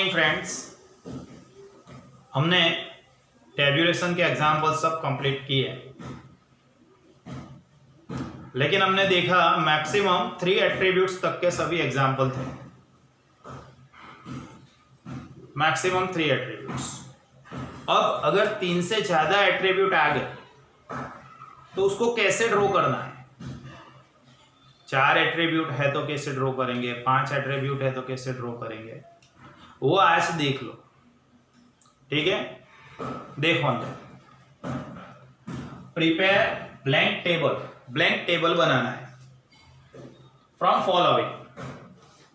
Morning friends. हमने tabulation के example सब कंप्लीट किए, लेकिन हमने देखा मैक्सिमम 3 एट्रीब्यूट्स तक के सभी एग्जाम्पल थे। Maximum 3 attributes. अब अगर 3 से ज्यादा एट्रीब्यूट आ गए तो उसको कैसे ड्रॉ करना है। 4 एट्रीब्यूट है तो कैसे ड्रॉ करेंगे, 5 एट्रीब्यूट है तो कैसे ड्रॉ करेंगे, वो आज देख लो। ठीक है, देखो अंदर prepare blank table. Blank table बनाना है फ्रॉम फॉलोइंग।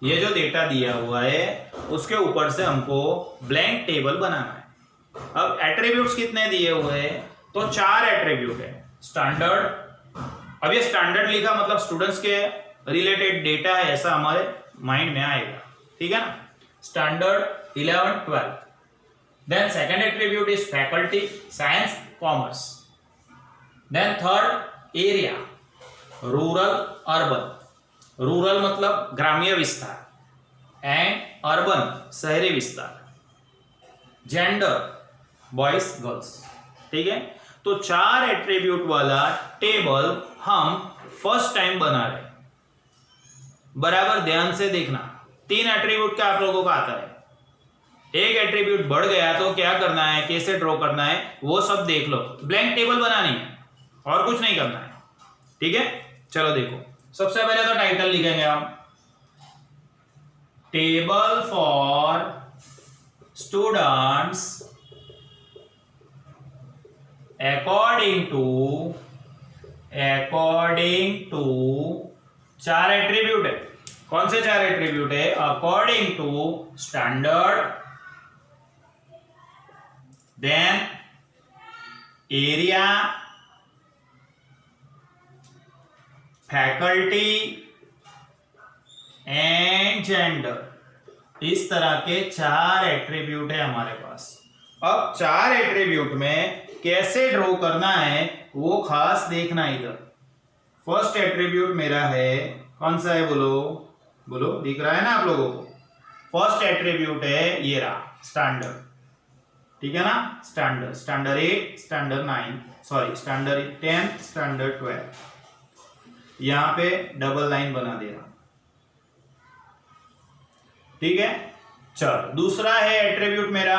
ये जो डेटा दिया हुआ है उसके ऊपर से हमको ब्लैंक टेबल बनाना है। अब एट्रीब्यूट्स कितने दिए हुए हैं, तो 4 एट्रीब्यूट है। स्टैंडर्ड, अब ये स्टैंडर्ड लिखा मतलब स्टूडेंट्स के रिलेटेड डेटा है, ऐसा हमारे माइंड में आएगा। ठीक है ना, standard 11, 12। Then second attribute is faculty, science, commerce. Then third area, rural, urban. Rural मतलब ग्रामीण विस्तार and urban शहरी विस्तार। Gender, boys, girls। ठीक है, तो 4 एट्रीब्यूट वाला टेबल हम फर्स्ट टाइम बना रहे। बराबर ध्यान से देखना, 3 एट्रीब्यूट का आप लोगों को आता है। एक एट्रीब्यूट बढ़ गया तो क्या करना है, कैसे ड्रॉ करना है, वो सब देख लो। ब्लैंक टेबल बनानी है और कुछ नहीं करना है। ठीक है, चलो देखो। सबसे पहले तो टाइटल लिखेंगे हम, table for students according to 4 attribute है। कौन से 4 एट्रीब्यूट है, according to standard, then area, faculty and gender। इस तरह के 4 एट्रीब्यूट है हमारे पास। अब 4 एट्रीब्यूट में कैसे ड्रॉ करना है वो खास देखना। इधर फर्स्ट एट्रीब्यूट मेरा है, कौन सा है, बोलो दिख रहा है ना आप लोगों को। फर्स्ट एट्रीब्यूट है ये रहा, स्टैंडर्ड। ठीक है ना, standard 8, standard 9, sorry standard 10, standard 12। यहां पे डबल लाइन बना दे रहा। ठीक है, चलो दूसरा है एट्रीब्यूट मेरा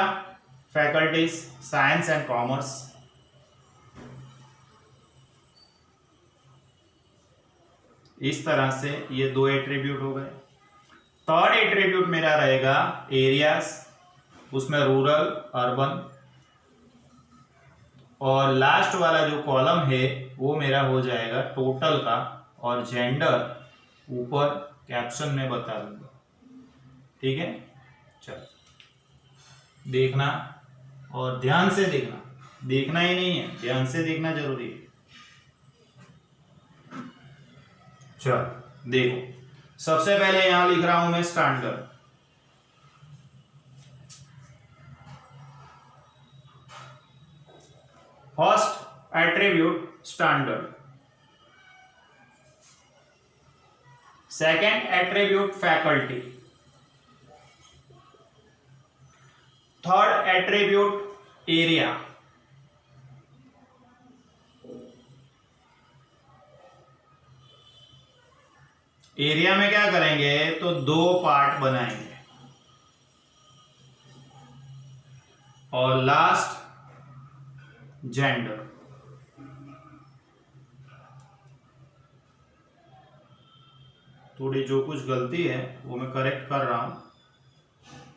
फैकल्टीज, साइंस एंड कॉमर्स। इस तरह से ये 2 एट्रीब्यूट हो गए। थर्ड एट्रीब्यूट मेरा रहेगा एरियाज, उसमें रूरल, अर्बन। और लास्ट वाला जो कॉलम है वो मेरा हो जाएगा टोटल का, और जेंडर ऊपर कैप्शन में बता दूंगा। ठीक है, चलो देखना और ध्यान से देखना। देखना ही नहीं है, ध्यान से देखना जरूरी है। चलो देखो, सबसे पहले यहां लिख रहा हूं मैं standard. First attribute standard, second attribute faculty, third attribute area, area में क्या करेंगे तो 2 पार्ट बनाएंगे, और लास्ट जेंडर। थोड़ी जो कुछ गलती है वो मैं करेक्ट कर रहा हूं।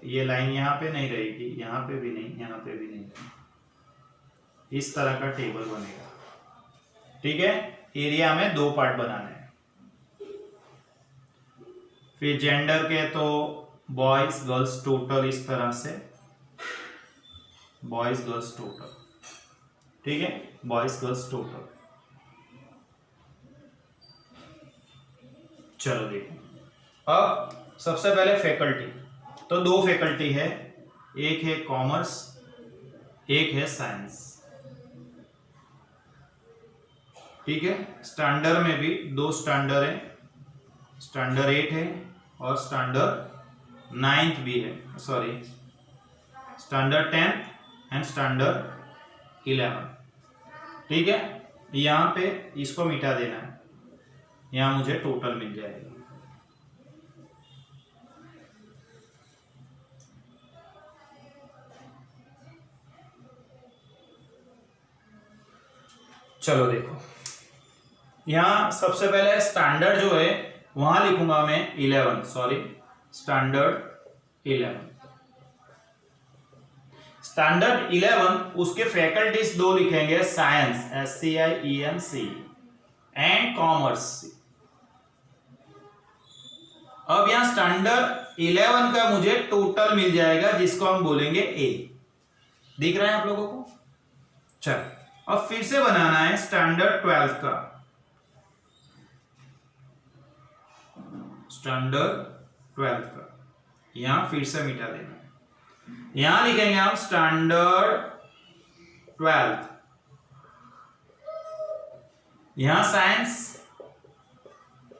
ये लाइन यहां पे नहीं रहेगी, यहां पे भी नहीं, यहां पे भी नहीं। इस तरह का टेबल बनेगा। ठीक है, एरिया में 2 पार्ट बनाने हैं। फिर जेंडर के तो बॉयज गर्ल्स टोटल, इस तरह से बॉयज गर्ल्स टोटल। ठीक है, बॉयज गर्ल्स टोटल। चलो देखो, अब सबसे पहले फैकल्टी। तो 2 फैकल्टी है, एक है कॉमर्स, एक है साइंस। ठीक है, स्टैंडर्ड में भी 2 स्टैंडर्ड है, स्टैंडर्ड 8 है और स्टैंडर्ड 9th भी है, sorry standard 10th and standard 11। ठीक है, यहाँ पे इसको मिटा देना है, यहाँ मुझे टोटल मिल जाएगा। चलो देखो, यहाँ सबसे पहले स्टैंडर्ड जो है वहां लिखूंगा मैं 11, सॉरी स्टैंडर्ड 11। स्टैंडर्ड 11 उसके फैकल्टीज दो लिखेंगे, साइंस SCIENC एंड कॉमर्स। अब यहां स्टैंडर्ड 11 का मुझे टोटल मिल जाएगा जिसको हम बोलेंगे A। दिख रहा है आप लोगों को? चल अब फिर से बनाना है स्टैंडर्ड 12 का। स्टैंडर्ड 12 का यहां फिर से मिटा देना है, यहां लिखेंगे हम स्टैंडर्ड 12, यहां साइंस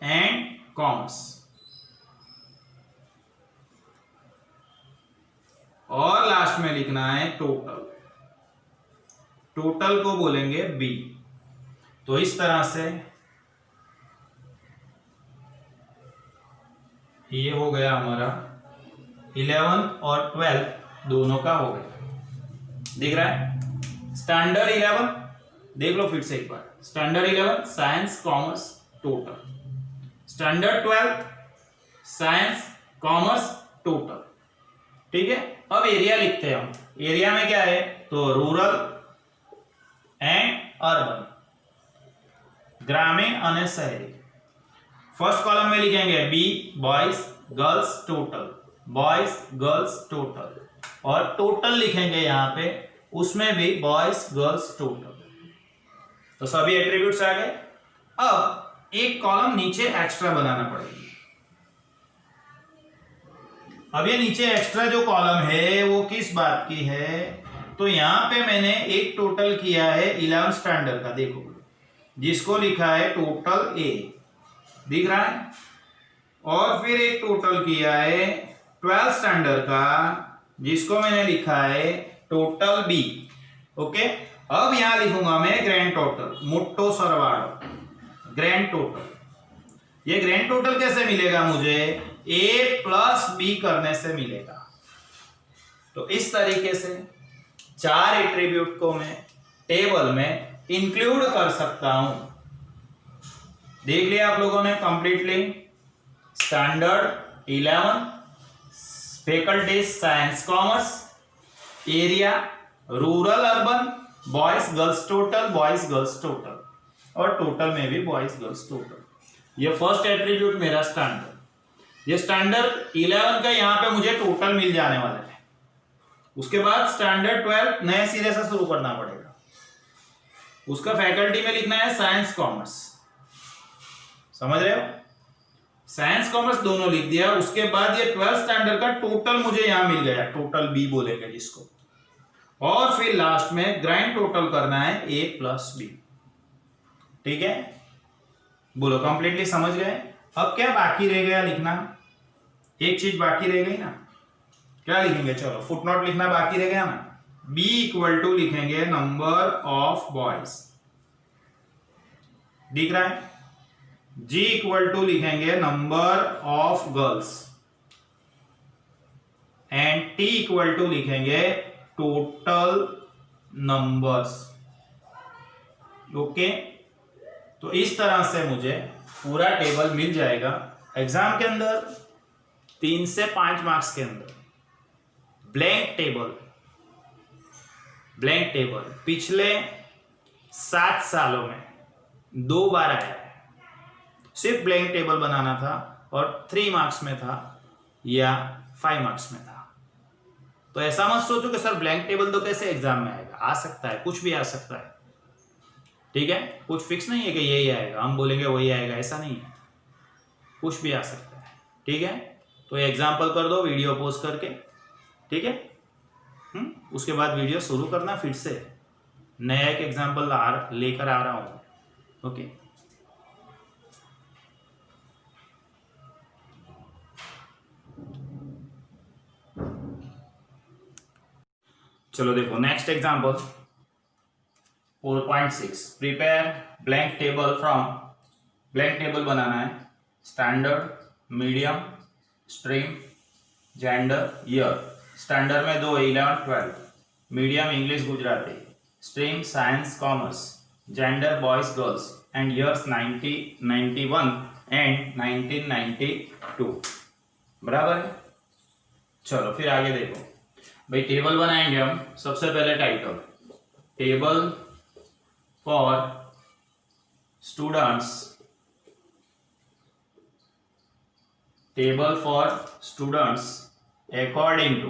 एंड कॉमर्स, और लास्ट में लिखना है टोटल। टोटल को बोलेंगे B। तो इस तरह से ये हो गया हमारा 11 और 12 दोनों का हो गया। दिख रहा है? स्टैंडर्ड 11 देख लो फिर से एक बार, standard 11 science commerce total, standard 12 science commerce total. ठीक है, अब एरिया लिखते हैं हम। एरिया में क्या है, तो रूरल एंड अर्बन, ग्रामीण और शहरी। फर्स्ट कॉलम में लिखेंगे B boys girls total, boys girls total, और टोटल लिखेंगे यहां पे, उसमें भी बॉयज गर्ल्स टोटल। तो सभी एट्रीब्यूट्स आ गए। अब एक कॉलम नीचे एक्स्ट्रा बनाना पड़ेगा। अब ये नीचे एक्स्ट्रा जो कॉलम है वो किस बात की है, तो यहां पे मैंने एक टोटल किया है 11 स्टैंडर्ड का, देखो जिसको लिखा है टोटल A, दिख रहा है, और फिर एक टोटल किया है 12 स्टैंडर्ड का जिसको मैंने लिखा है टोटल B। ओके, अब यहां लिखूंगा मैं ग्रैंड टोटल, मुट्टो सरवाड़ो ग्रैंड टोटल। ये ग्रैंड टोटल कैसे मिलेगा मुझे, A प्लस B करने से मिलेगा। तो इस तरीके से 4 एट्रीब्यूट को मैं टेबल में इंक्लूड कर सकता हूं। देख लिया आप लोगों ने completely. Standard 11, faculties science commerce, area rural urban, boys girls total, boys girls total, और टोटल में भी बॉयज गर्ल्स टोटल। ये फर्स्ट एट्रीब्यूट मेरा स्टैंडर्ड। ये स्टैंडर्ड 11 का यहां पे मुझे टोटल मिल जाने वाला है। उसके बाद स्टैंडर्ड 12 नए सिरे से शुरू करना पड़ेगा। उसका फैकल्टी में लिखना है साइंस कॉमर्स, समझ रहे हो? साइंस कॉमर्स दोनों लिख दिया। उसके बाद ये 12 स्टैंडर्ड का टोटल मुझे यहां मिल गया, टोटल B बोलेंगे जिसको, और फिर लास्ट में ग्राइंड टोटल करना है A प्लस B। ठीक है, बोलो कंप्लीटली समझ गए? अब क्या बाकी रह गया लिखना, एक चीज बाकी रह गई ना, क्या लिखेंगे, चलो फुटनोट लिखना बाकी रह गया ना। B इक्वल टू लिखेंगे नंबर ऑफ बॉयज, दिख रहा है? G इक्वल टू लिखेंगे number of girls, and T equal to लिखेंगे टोटल नंबर्स। ओके, तो इस तरह से मुझे पूरा टेबल मिल जाएगा। एग्जाम के अंदर 3 से 5 मार्क्स के अंदर ब्लैंक टेबल, ब्लैंक टेबल पिछले 7 सालों में 2 बार आया है। सिर्फ ब्लैंक टेबल बनाना था, और 3 मार्क्स में था या 5 मार्क्स में था। तो ऐसा मत सोचो कि सर ब्लैंक टेबल तो कैसे एग्जाम में आएगा, आ सकता है, कुछ भी आ सकता है। ठीक है, कुछ फिक्स नहीं है कि यही आएगा, हम बोलेंगे वही आएगा, ऐसा नहीं है, कुछ भी आ सकता है। ठीक है, तो एग्जाम्पल कर दो वीडियो पोस्ट करके। ठीक है, उसके बाद वीडियो शुरू करना, फिर से नया एक एग्जाम्पल लेकर आ रहा हूं। ओके। चलो देखो next example 4.6 prepare blank table from, blank table बनाना है standard, medium, stream, gender, year. Standard में 2 11 12, medium English Gujarati, stream science commerce, gender boys girls and years 90 91 and 1992। बराबर है। चलो फिर आगे देखो भाई, टेबल बनाएंगे हम। सबसे पहले title, table for students, table for students according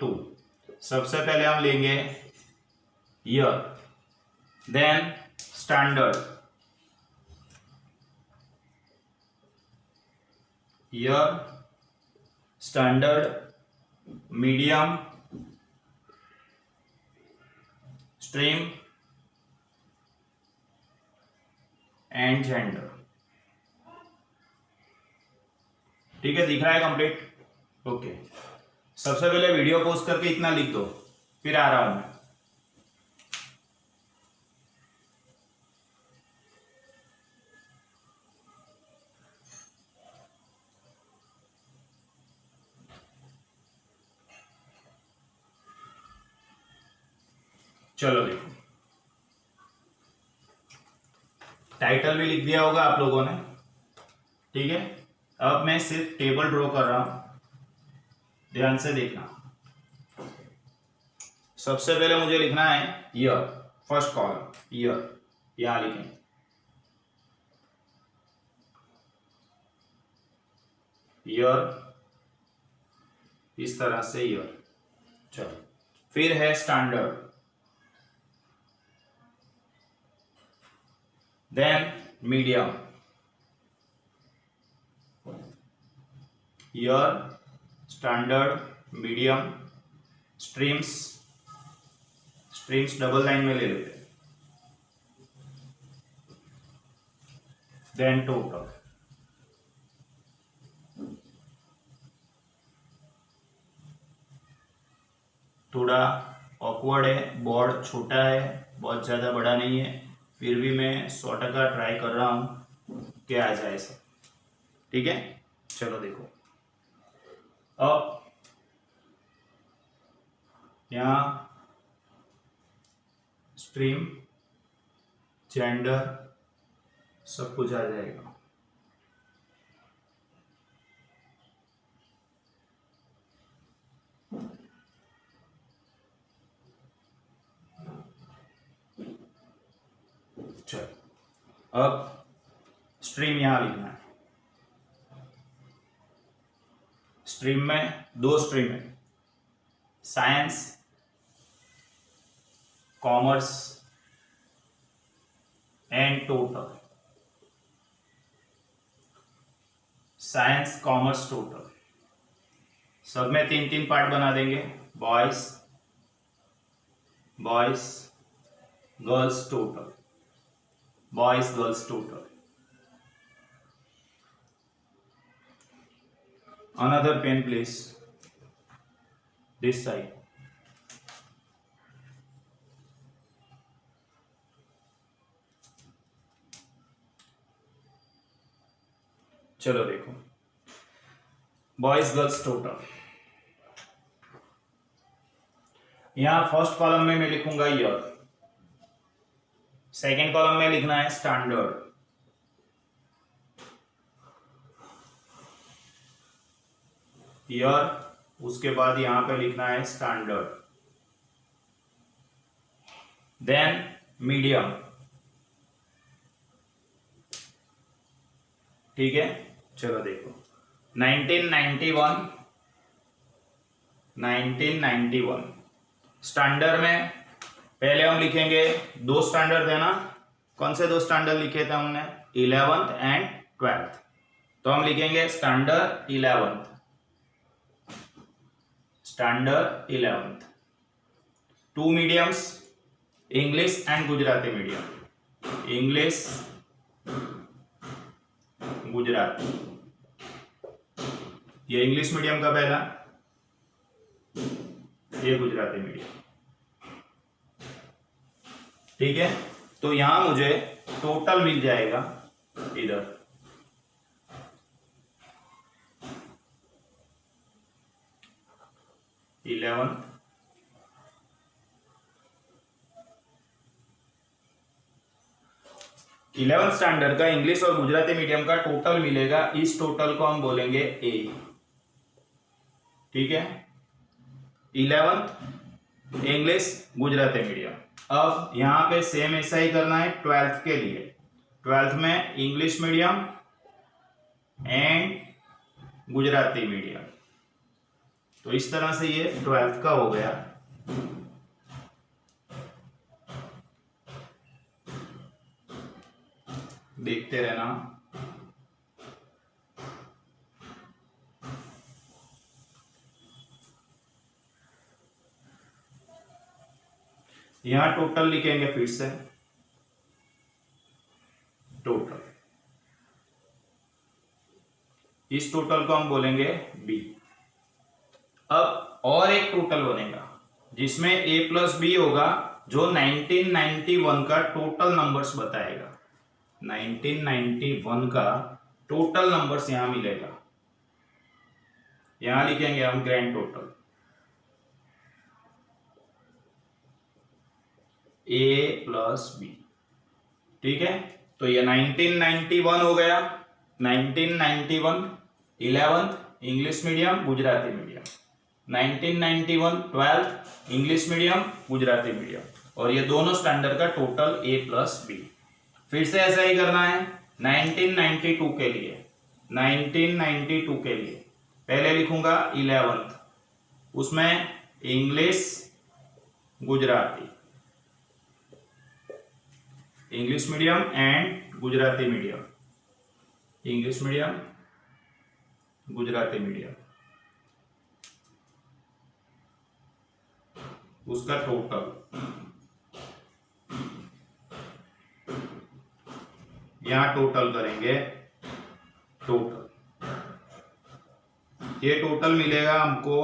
to सबसे पहले हम लेंगे year, then standard, year, standard, medium, stream and gender. ठीक है, दिख रहा है कंप्लीट? ओके। सबसे पहले वीडियो पॉज करके इतना लिख दो, फिर आ रहा हूं मैं। चलो देखो, टाइटल भी लिख दिया होगा आप लोगों ने। ठीक है, अब मैं सिर्फ टेबल ड्रॉ कर रहा हूं, ध्यान से देखना। सबसे पहले मुझे लिखना है ईयर, फर्स्ट कॉलम ईयर, यहां लिखें ईयर, इस तरह से ईयर। चलो फिर है standard, then medium, year, standard, medium, streams, streams double line में ले लेते हैं, देन टोटल। थोड़ा ऑकवर्ड है, बोर्ड छोटा है, बहुत ज़्यादा बड़ा नहीं है, फिर भी मैं 100% ट्राई कर रहा हूँ कि आ जाए सब। ठीक है, चलो देखो, अब यहाँ स्ट्रीम, जेंडर सब कुछ आ जाएगा। चलो अब स्ट्रीम यहां लिखना है। स्ट्रीम में 2 स्ट्रीम है, science, commerce and total. Science, commerce, total सब में 3-3 पार्ट बना देंगे। Boys, boys, girls, total, boys, girls, total. Another pen please, this side. चलो देखो, बॉयज, गर्ल्स, टोटल। यहां फर्स्ट कॉलम में मैं लिखूंगा ईयर, सेकेंड कॉलम में लिखना है स्टैंडर्ड, ईयर, उसके बाद यहां पे लिखना है स्टैंडर्ड, देन मीडियम। ठीक है, चलो देखो 1991 स्टैंडर्ड में पहले हम लिखेंगे 2 स्टैंडर्ड है ना। कौन से 2 स्टैंडर्ड लिखे थे हमने? 11th and 12th। तो हम लिखेंगे standard 11th, standard 11th। 2 mediums, English and Gujarati medium, English, Gujarati. ये इंग्लिश मीडियम का पहला, ये गुजराती मीडियम। ठीक है, तो यहां मुझे टोटल मिल जाएगा इधर 11th स्टैंडर्ड का इंग्लिश और गुजराती मीडियम का टोटल मिलेगा। इस टोटल को हम बोलेंगे ए। ठीक है, 11th इंग्लिश गुजराती मीडियम। अब यहां पे सेम ऐसा ही करना है 12th के लिए। 12th में English medium and Gujarati medium. तो इस तरह से ये 12th का हो गया। देखते रहना। यहां टोटल लिखेंगे फिर से, टोटल। इस टोटल को हम बोलेंगे बी। अब और एक टोटल बनेगा जिसमें a प्लस बी होगा, जो 1991 का टोटल नंबर्स बताएगा। 1991 का टोटल नंबर्स यहां मिलेगा। यहां लिखेंगे हम grand total a plus b. ठीक है, तो ये 1991 हो गया। 1991 11th English medium Gujarati medium, 1991 12th English medium Gujarati medium, और ये दोनों स्टैंडर्ड का टोटल a प्लस बी। फिर से ऐसा ही करना है 1992 के लिए। 1992 के लिए पहले लिखूंगा 11th, उसमें English Gujarati, English medium and Gujarati medium, English medium Gujarati medium, उसका टोटल। यहां टोटल करेंगे, टोटल ये टोटल मिलेगा हमको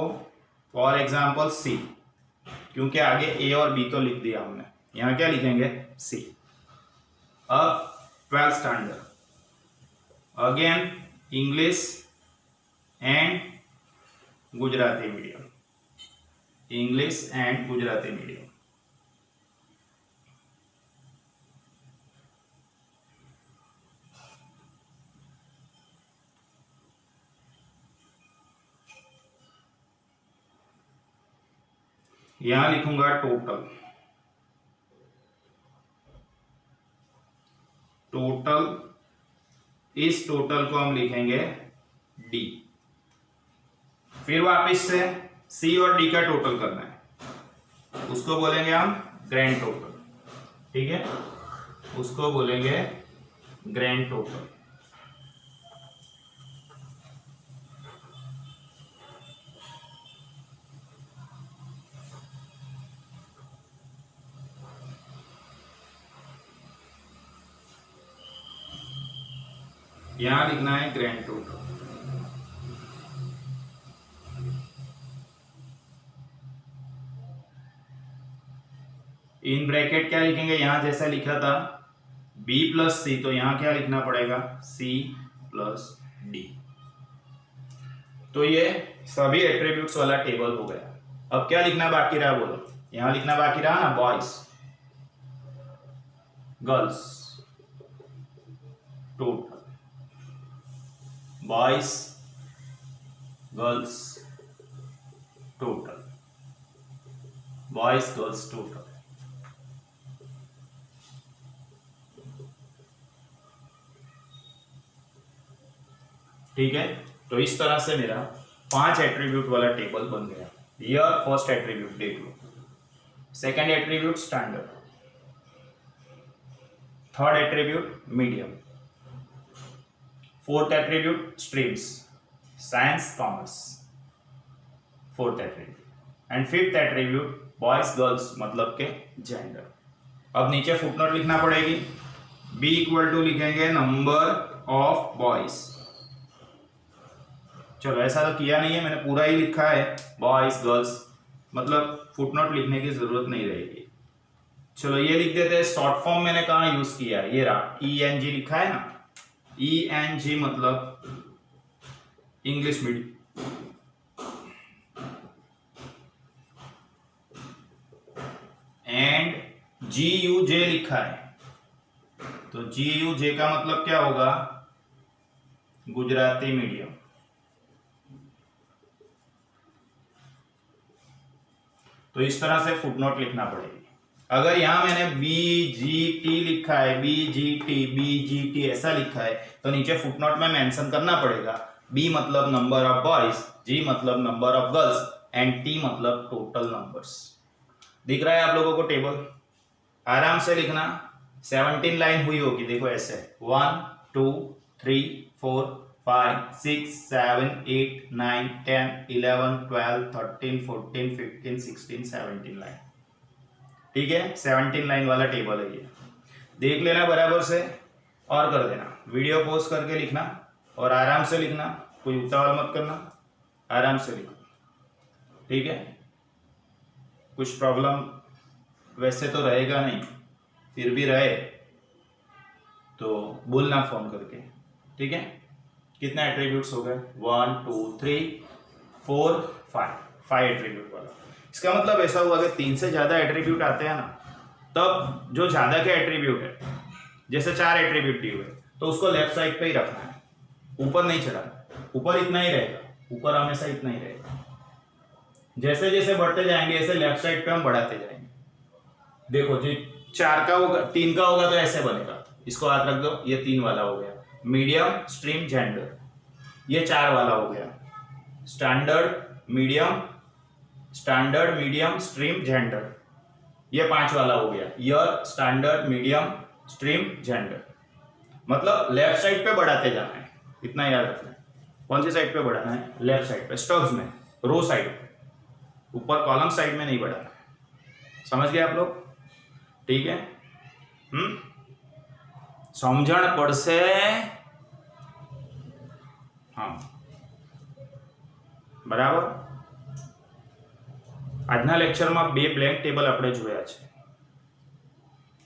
फॉर एग्जांपल सी, क्योंकि आगे ए और बी तो लिख दिया हमने, यहां क्या लिखेंगे सी। अब 12th standard again English and Gujarati medium, English and Gujarati medium. यहां लिखूंगा टोटल, टोटल। इस टोटल को हम लिखेंगे डी। फिर वापस से सी और डी का टोटल करना है, उसको बोलेंगे हम ग्रैंड टोटल। ठीक है, उसको बोलेंगे ग्रैंड टोटल। यहां लिखना है ग्रैंड टोटल। इन ब्रैकेट क्या लिखेंगे, यहां जैसा लिखा था b प्लस सी, तो यहां क्या लिखना पड़ेगा c प्लस डी। तो ये सभी एट्रीब्यूट्स वाला टेबल हो गया। अब क्या लिखना बाकी रहा बोलो, यहां लिखना बाकी रहा ना boys girls total, boys girls total, boys girls total. ठीक है, तो इस तरह से मेरा 5 एट्रीब्यूट वाला टेबल बन गया। ईयर फर्स्ट एट्रीब्यूट देख लो, second attribute standard, third attribute medium, fourth attribute streams science commerce, fourth attribute, and fifth attribute boys girls मतलब के जेंडर। अब नीचे फुटनोट लिखना पड़ेगी, b इक्वल टू लिखेंगे नंबर ऑफ बॉयज। चलो ऐसा तो किया नहीं है मैंने, पूरा ही लिखा है बॉयज गर्ल्स, मतलब फुटनोट लिखने की जरूरत नहीं रहेगी। चलो ये लिख देते हैं। शॉर्ट फॉर्म मैंने कहाँ यूज किया है, ये रहा, ENG लिखा है ना, ENG मतलब इंग्लिश मीडियम, एंड GUJ लिखा है, तो GUJ का मतलब क्या होगा, गुजराती मीडियम। तो इस तरह से फुटनोट लिखना पड़ेगी। अगर यहां मैंने BGT लिखा है, BGT ऐसा लिखा है, तो नीचे फुटनोट में मेंशन करना पड़ेगा B मतलब नंबर ऑफ बॉयज, G मतलब number of girls and T मतलब टोटल नंबर्स। दिख रहा है आप लोगों को टेबल? आराम से लिखना। 17 लाइन हुई होगी, देखो ऐसे 1 2 3 4 5 6 7 8 9 10 11 12 13 14 15 16 17 लाइन। ठीक है, 17 लाइन वाला टेबल है ये, देख लेना बराबर से और कर देना। वीडियो पॉज करके लिखना और आराम से लिखना, कोई उतावल मत करना, आराम से लिखो। ठीक है, कुछ प्रॉब्लम वैसे तो रहेगा नहीं, फिर भी रहे तो बोलना फोन करके। ठीक है, कितने एट्रीब्यूट्स हो गए? 1 2 3 4 5 एट्रीब्यूट वाला। इसका मतलब ऐसा हुआ कि 3 से ज्यादा एट्रीब्यूट आते हैं ना, तब जो ज्यादा के एट्रीब्यूट है, जैसे 4 एट्रीब्यूट दिए हुए, तो उसको लेफ्ट साइड पे ही रखना है, ऊपर नहीं चढ़ाना। ऊपर इतना ही रहेगा, ऊपर हमेशा इतना ही रहेगा। जैसे जैसे बढ़ते जाएंगे ऐसे लेफ्ट साइड पे हम बढ़ाते जाएंगे। देखो जी, 4 का होगा, 3 का होगा तो ऐसे बनेगा, इसको हाथ रख दो, ये 3 वाला हो गया। मीडियम, स्ट्रीम, जेंडर, ये 4 वाला हो गया। स्टैंडर्ड, मीडियम, स्ट्रीम, जेंडर, ये 5 वाला हो गया। Year, standard, medium, stream, gender. मतलब लेफ्ट साइड पे बढ़ाते जाना है, इतना याद रखना है। कौन सी साइड पे बढ़ाना है? लेफ्ट साइड पे, स्टब्स में, रो साइड पे, ऊपर कॉलम साइड में नहीं बढ़ाना है। समझ गए आप लोग? ठीक है, समझण पड़से। हाँ, बराबर। આજના લેક્ચરમાં 2 ब्लैंक टेबल આપણે જોયા છે,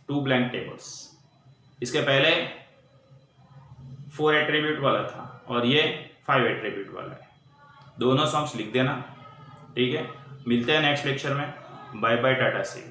2 ब्लैंक टेबल्स। इसके पहले 4 एट्रीब्यूट वाला था और ये 5 एट्रीब्यूट वाला है। दोनों सम्स लिख देना। ठीक है, मिलते हैं नेक्स्ट लेक्चर में। बाय बाय, टाटा सी।